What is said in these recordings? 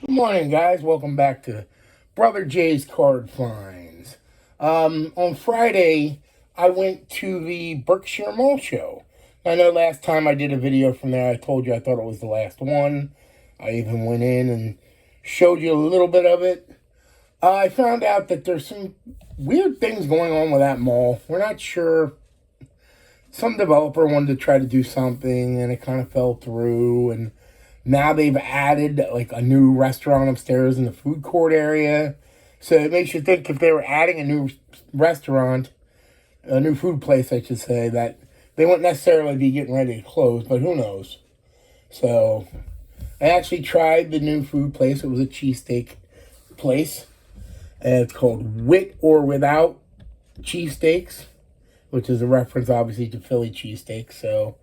Good morning, guys. Welcome back to Brother Jay's Card Finds. On Friday, I went to the Berkshire Mall Show. I know last time I did a video from there, I told you I thought it was the last one. I even went in and showed you a little bit of it. I found out that there's some weird things going on with that mall. We're not sure. Some developer wanted to try to do something, and it kind of fell through, and now they've added like a new restaurant upstairs in the food court area. So it makes you think if they were adding a new restaurant, a new food place, I should say, that they wouldn't necessarily be getting ready to close, but who knows. So I actually tried the new food place. It was a cheesesteak place. And it's called With or Without Cheesesteaks, which is a reference, obviously, to Philly cheesesteaks. So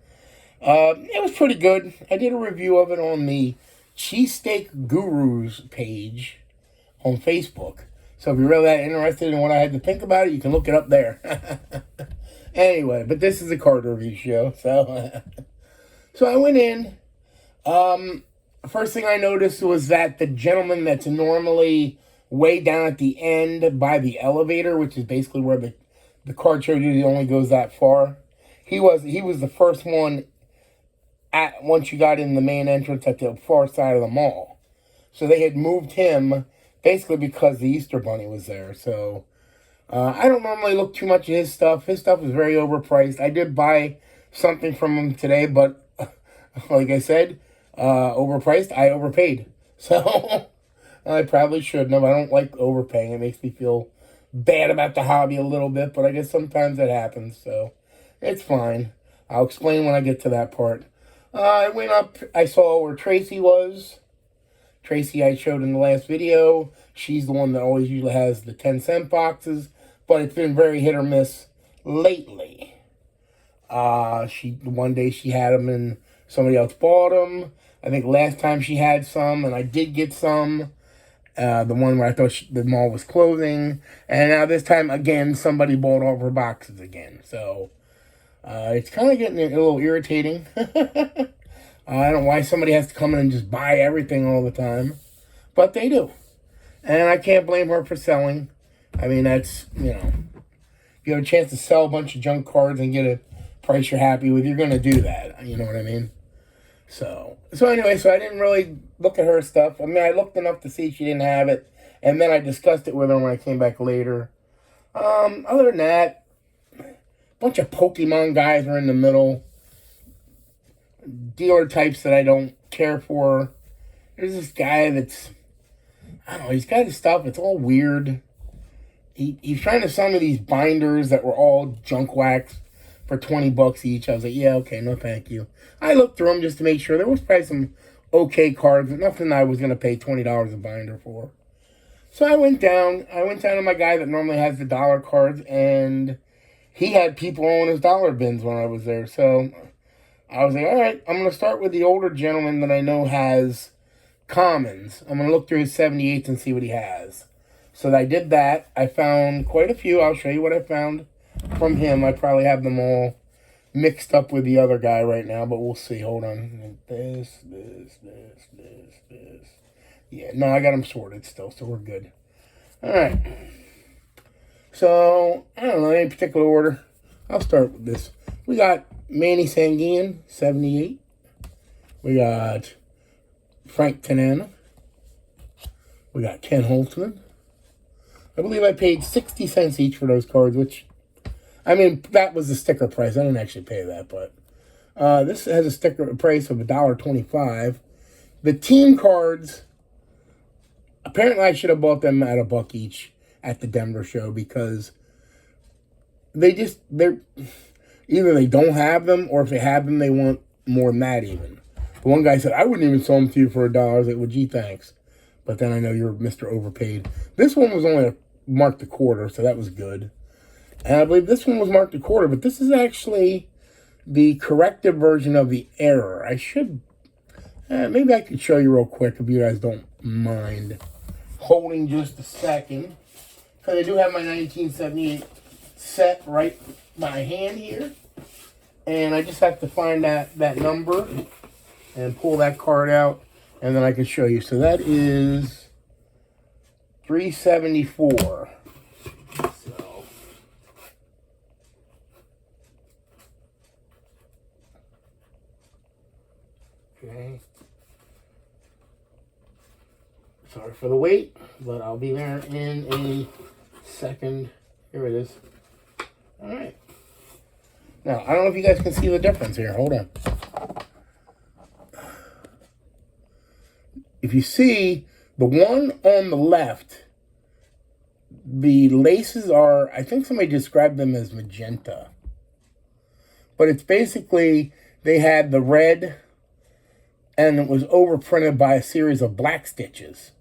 it was pretty good. I did a review of it on the Cheesesteak Gurus page on Facebook. So if you're really that interested in what I had to think about it, you can look it up there. Anyway, but this is a card review show. So I went in. First thing I noticed was that the gentleman that's normally way down at the end by the elevator, which is basically where the card show usually only goes that far, he was the first one once you got in the main entrance at the far side of the mall. So they had moved him basically because the Easter Bunny was there. So I don't normally look too much at his stuff. His stuff is very overpriced. I did buy something from him today, but like I said, overpriced. I overpaid. So I probably shouldn't have. I don't like overpaying. It makes me feel bad about the hobby a little bit, but I guess sometimes it happens. So it's fine. I'll explain when I get to that part. I went up, I saw where Tracy was. Tracy I showed in the last video. She's the one that always usually has the 10-cent boxes, but it's been very hit or miss lately. One day she had them and somebody else bought them. I think last time she had some, and I did get some. The one where I thought the mall was closing. And now this time, again, somebody bought all of her boxes again. So it's kind of getting a little irritating. I don't know why somebody has to come in and just buy everything all the time. But they do. And I can't blame her for selling. I mean, that's, if you have a chance to sell a bunch of junk cards and get a price you're happy with, you're going to do that. You know what I mean? So anyway, I didn't really look at her stuff. I mean, I looked enough to see she didn't have it. And then I discussed it with her when I came back later. Other than that, bunch of Pokemon guys are in the middle. Dealer types that I don't care for. There's this guy that's, I don't know, he's got his stuff. It's all weird. He's trying to sell me these binders that were all junk wax for $20 each. I was like, yeah, okay, no thank you. I looked through them just to make sure. There was probably some okay cards, but nothing I was going to pay $20 a binder for. So I went down to my guy that normally has the dollar cards, and he had people on his dollar bins when I was there. So I was like, all right, I'm going to start with the older gentleman that I know has commons. I'm going to look through his 78s and see what he has. So I did that. I found quite a few. I'll show you what I found from him. I probably have them all mixed up with the other guy right now, but we'll see. Hold on. This. Yeah, no, I got them sorted still, so we're good. All right. So, I don't know, any particular order. I'll start with this. We got Manny Sanguian, 78. We got Frank Tanana. We got Ken Holtzman. I believe I paid 60 cents each for those cards, which, I mean, that was the sticker price. I didn't actually pay that, but this has a sticker price of $1.25. The team cards, apparently I should have bought them at $1 each at the Denver show because they're either they don't have them, or if they have them, they want more than that even. The one guy said, I wouldn't even sell them to you for $1. I was like, well, gee, thanks. But then I know you're Mr. Overpaid. This one was only marked a quarter, so that was good. And I believe this one was marked a quarter, but this is actually the corrected version of the error. I should, maybe I could show you real quick if you guys don't mind holding just a second. Because I do have my 1978 set right by hand here. And I just have to find that number and pull that card out. And then I can show you. So that is $374. So okay. Sorry for the wait, but I'll be there in a second. Here it is. All right. Now, I don't know if you guys can see the difference here. Hold on. If you see the one on the left, the laces are, I think somebody described them as magenta. But it's basically, they had the red and it was overprinted by a series of black stitches.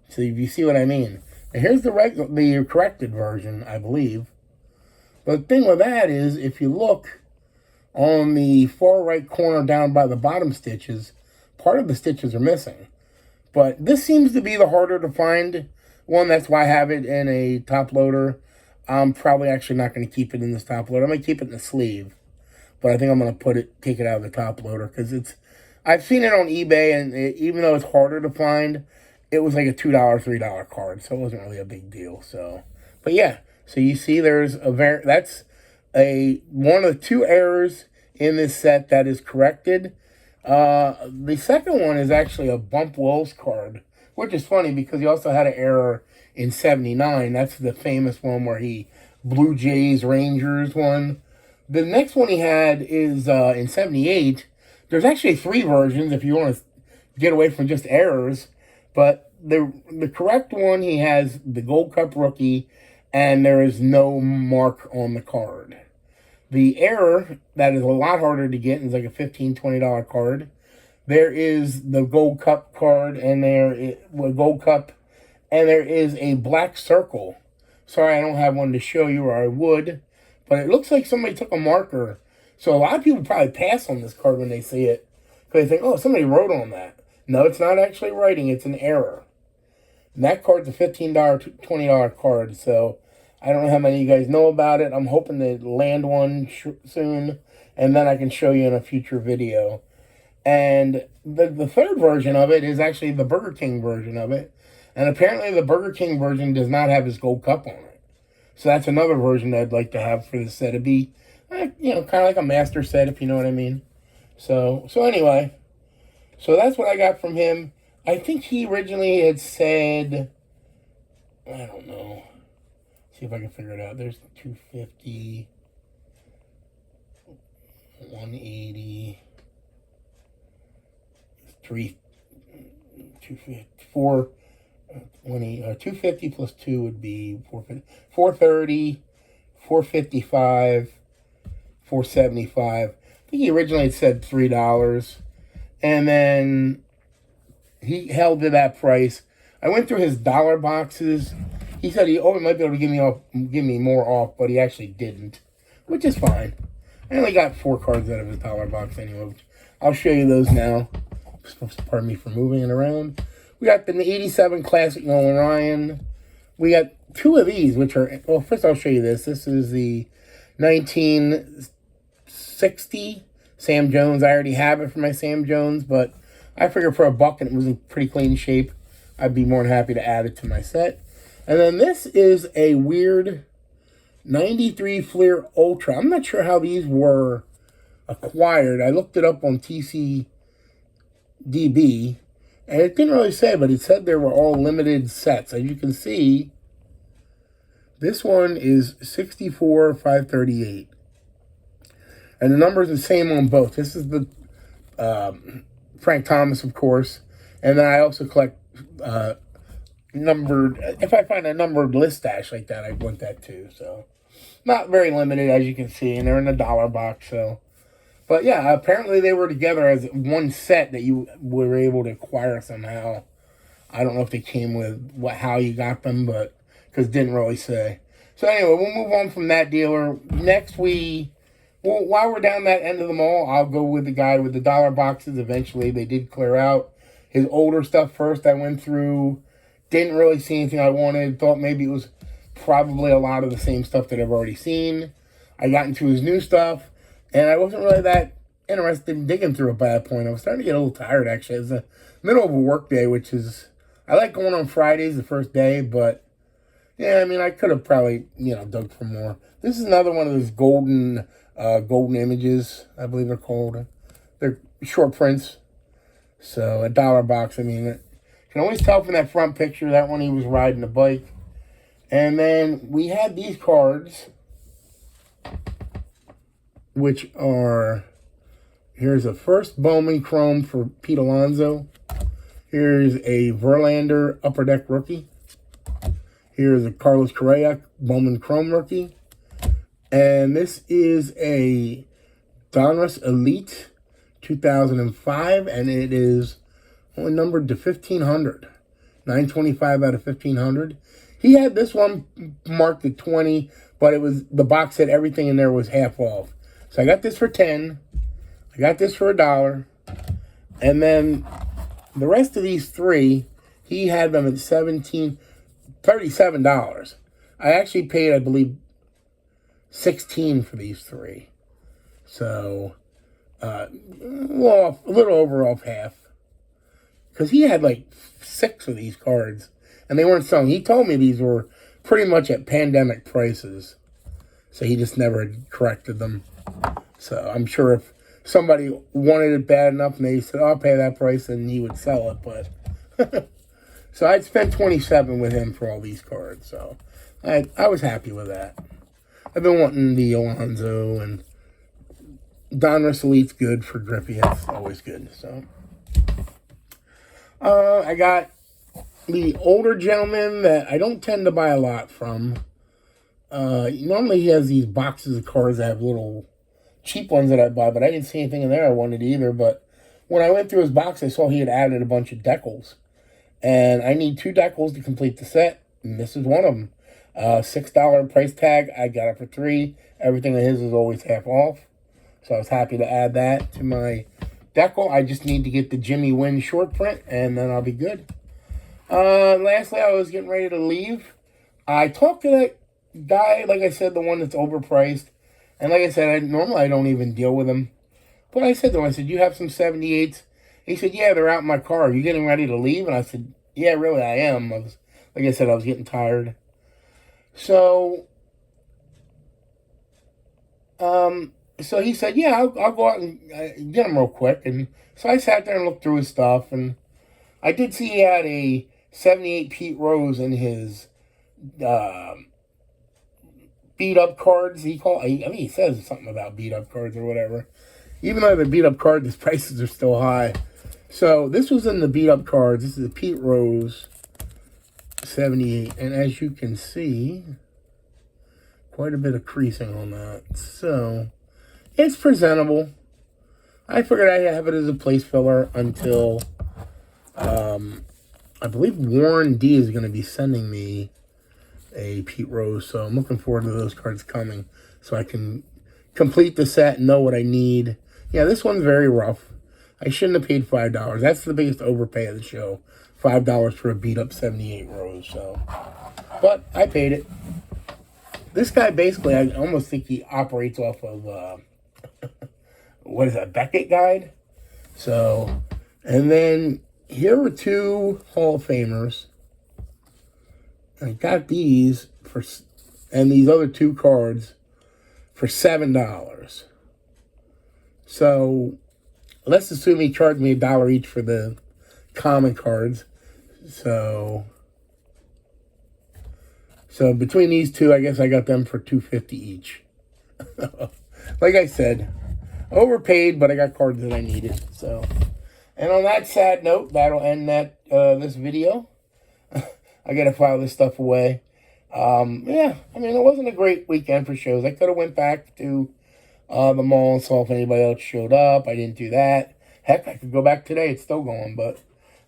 So if you see what I mean. And here's the corrected version, I believe. But the thing with that is, if you look on the far right corner down by the bottom stitches, part of the stitches are missing. But this seems to be the harder to find one. That's why I have it in a top loader. I'm probably actually not going to keep it in this top loader. I'm going to keep it in the sleeve. But I think I'm going to take it out of the top loader because I've seen it on eBay, and even though it's harder to find, it was like a $2, $3 card, so it wasn't really a big deal. So, but yeah, so you see, that's one of the two errors in this set that is corrected. The second one is actually a Bump Wills card, which is funny because he also had an error in 79. That's the famous one where he Blue Jays Rangers one. The next one he had is in 78. There's actually 3 versions if you want to get away from just errors. But the correct one, he has the Gold Cup rookie, and there is no mark on the card. The error, that is a lot harder to get, is like a $15, $20 card. There is the Gold Cup card, and there is a black circle. Sorry, I don't have one to show you, or I would. But it looks like somebody took a marker. So a lot of people probably pass on this card when they see it. Because they think, oh, somebody wrote on that. No, it's not actually writing. It's an error. And that card's a $15, $20 card. So I don't know how many of you guys know about it. I'm hoping to land one soon. And then I can show you in a future video. And the third version of it is actually the Burger King version of it. And apparently the Burger King version does not have his Gold Cup on it. So that's another version that I'd like to have for this set. It'd be, kind of like a master set, if you know what I mean. So anyway, so that's what I got from him. I think he originally had said, I don't know. See if I can figure it out. There's 250, 180, 250 plus 2 would be 450, 430, 455, 475. I think he originally said $3, and then he held to that price. I went through his dollar boxes. He said he might be able to give me more off, but he actually didn't, which is fine. I only got 4 cards out of his dollar box anyway, which I'll show you those now. Pardon me for moving it around. We got the 87 Classic Nolan Ryan. We got 2 of these, which are, well, first I'll show you this. This is the 1960 Sam Jones. I already have it for my Sam Jones, but I figured for $1 and it was in pretty clean shape, I'd be more than happy to add it to my set. And then this is a weird 93 Fleer Ultra. I'm not sure how these were acquired. I looked it up on TCDB, and it didn't really say, but it said they were all limited sets. As you can see, this one is 64,538. And the number is the same on both. This is the Frank Thomas, of course. And then I also collect numbered. If I find a numbered list stash like that, I want that too. So, not very limited, as you can see. And they're in a dollar box, so. But yeah, apparently they were together as one set that you were able to acquire somehow. I don't know if they came with how you got them, but because it didn't really say. So anyway, we'll move on from that dealer. Next, while we're down that end of the mall, I'll go with the guy with the dollar boxes. Eventually, they did clear out his older stuff first. I went through, didn't really see anything I wanted. Thought maybe it was probably a lot of the same stuff that I've already seen. I got into his new stuff. And I wasn't really that interested in digging through it by that point. I was starting to get a little tired, actually. It was the middle of a work day, which is, I like going on Fridays, the first day, but yeah, I mean, I could have probably, dug for more. This is another one of those golden images, I believe they're called. They're short prints. So $1 box. I mean, you can always tell from that front picture that one he was riding a bike. And then we had these cards, which are, here's a first Bowman Chrome for Pete Alonso. Here's a Verlander Upper Deck rookie. Here's a Carlos Correa Bowman Chrome rookie. And this is a Donruss Elite 2005, and it is only numbered to 1,500. 925 out of 1,500. He had this one marked at 20, but it was, the box said everything in there was half off. So I got this for 10. I got this for $1. And then the rest of these three, he had them at $37. I actually paid, I believe, $16 for these three. So, a little over off half. Because he had like 6 of these cards, and they weren't selling. He told me these were pretty much at pandemic prices. So he just never corrected them. So I'm sure if somebody wanted it bad enough and they said, I'll pay that price, then he would sell it. But so I'd spent $27 with him for all these cards. So I was happy with that. I've been wanting the Alonso, and Donruss Elite's good for Griffey. It's always good. So I got the older gentleman that I don't tend to buy a lot from. Normally he has these boxes of cards that have little cheap ones that I buy, but I didn't see anything in there I wanted either. But when I went through his box, I saw he had added a bunch of decals. And I need 2 decals to complete the set, and this is one of them. $6 price tag. I got it for $3. Everything of his is always half off. So I was happy to add that to my decal. I just need to get the Jimmy Wynn short print, and then I'll be good. Lastly, I was getting ready to leave. I talked to that guy, like I said, the one that's overpriced. And like I said, normally I don't even deal with him. But I said to him, I said, you have some 78s? He said, yeah, they're out in my car. Are you getting ready to leave? And I said, yeah, really, I am. Like I said, I was getting tired. So he said, yeah, I'll go out and get him real quick. And so I sat there and looked through his stuff. And I did see he had a 78 Pete Rose in his beat-up cards. He says something about beat-up cards or whatever. Even though they're beat-up cards, his prices are still high. So this was in the beat-up cards. This is a Pete Rose 78. And as you can see, quite a bit of creasing on that. So it's presentable. I figured I'd have it as a place filler until I believe Warren D is going to be sending me a Pete Rose. So I'm looking forward to those cards coming so I can complete the set and know what I need. Yeah, this one's very rough. I shouldn't have paid $5. That's the biggest overpay of the show. $5 for a beat-up 78 Rose. So, but I paid it. This guy basically, I almost think he operates off of, what is that, Beckett Guide? So, and then here are 2 Hall of Famers. I got these for, and these other 2 cards for $7. So, let's assume he charged me $1 each for the common cards. So between these 2, I guess I got them for $2.50 each. Like I said, overpaid, but I got cards that I needed. So, and on that sad note, that'll end this video. I gotta file this stuff away. Yeah, I mean, it wasn't a great weekend for shows. I could have went back to the mall and saw if anybody else showed up. I didn't do that. Heck, I could go back today. It's still going, but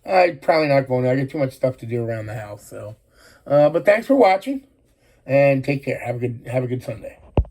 I'm probably not going there. I got too much stuff to do around the house. So, but thanks for watching, and take care. Have a good Sunday.